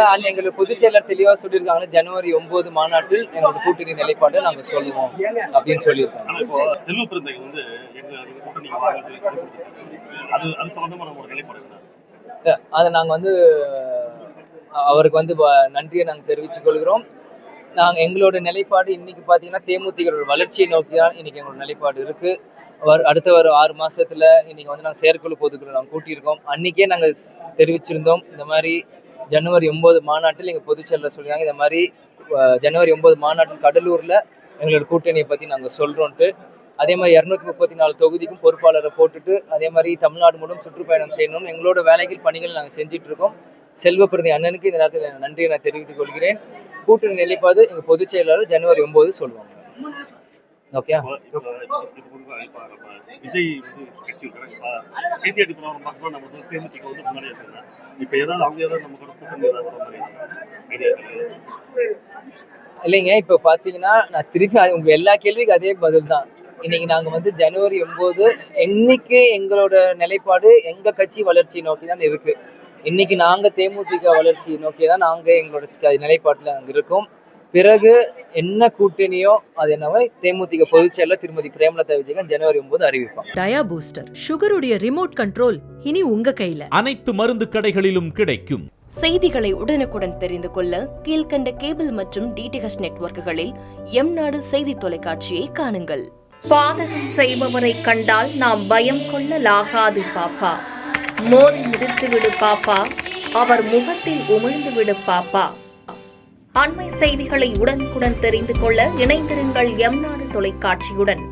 அதான் எங்களுக்கு பொதுச் செயலர் தெளிவா சொல்லியிருக்காங்க, ஜனவரி 9 மாநாட்டில் எங்களோட கூட்டணி நிலைப்பாட்டை நாங்க சொல்லுவோம் அப்படின்னு சொல்லியிருக்காங்க. அதை நாங்க அவருக்கு நன்றியை நாங்க தெரிவித்துக் கொள்கிறோம். நாங்க எங்களோட நிலைப்பாடு இன்னைக்கு பாத்தீங்கன்னா தேமுதிக வளர்ச்சியை நோக்கி தான் இன்னைக்கு எங்களோட நிலைப்பாடு இருக்கு. அடுத்த ஒரு 6 மாசத்துல இன்னைக்கு நாங்க செயற்குழு பொதுக்குழு நாங்க கூட்டியிருக்கோம். அன்னைக்கே நாங்க தெரிவிச்சிருந்தோம், இந்த மாதிரி ஜனவரி 9 மாநாட்டில் எங்க பொதுச் செயலர் சொல்லியிருக்காங்க, இந்த மாதிரி ஜனவரி 9 மாநாட்டில் கடலூர்ல எங்களோட கூட்டணியை பத்தி நாங்க சொல்றோம்ட்டு. அதே மாதிரி 234 தொகுதிக்கும் பொறுப்பாளரை போட்டுட்டு அதே மாதிரி தமிழ்நாடு முழுவதும் சுற்றுப்பயணம் செய்யணும், எங்களோட வேலைகள் பணிகள் நாங்க செஞ்சுட்டு இருக்கோம். செல்வப்பிரதி அண்ணனுக்கு இந்த நேரத்தில் நன்றியை நான் தெரிவித்துக் கொள்கிறேன். கூட்டணி நிலைப்பாடு எங்க பொதுச் செயலாளர் ஜனவரி 9 சொல்லுவாங்க. ஓகே. விஜய் இல்லைங்க, இப்ப பாத்தீங்கன்னா நான் திருப்பி உங்க எல்லா கேள்விக்கும் அதே பதில் தான். இன்னைக்கு நாங்க ஜனவரி 9 இன்னைக்கு எங்களோட நிலைப்பாடு எங்க கட்சி வளர்ச்சி நோக்கி தான் இருக்கு. இன்னைக்கு நாங்க தேமுதிக வளர்ச்சியை நோக்கி தான் நாங்க எங்களோட நிலைப்பாட்டுல அங்க இருக்கோம். பிறகு என்ன கூட்டணியோ அது என்னவோ தேமுதிக பொதுச் செயலர் திருமதி பிரேமலதா விஜயகாந்த் ஜனவரி 9 அறிவிப்பாங்க. டயா பூஸ்டர் சுகருடைய ரிமோட் கண்ட்ரோல் இனி உங்க கையில. அனைத்து மருந்து கடைகளிலும் கிடைக்கும். செய்திகளை உடனுக்குடன் தெரிந்து கொள்ள கீழ்கண்ட கேபிள் மற்றும் டிடிஹெச் நெட்வொர்க்குகளில் எம்நாடு செய்தி தொலைக்காட்சியை காணுங்கள். பாதகம் செய்பவரை கண்டால் நாம் பயம் கொள்ளலாகாது பாப்பா. மோதி மிதித்து விடு பாப்பா, அவர் முகத்தில் உமிழ்ந்து விடு பாப்பா. அண்மை செய்திகளை உடனுக்குடன் தெரிந்து கொள்ள இணைந்திருங்கள் எம்நாடு தொலைக்காட்சியுடன்.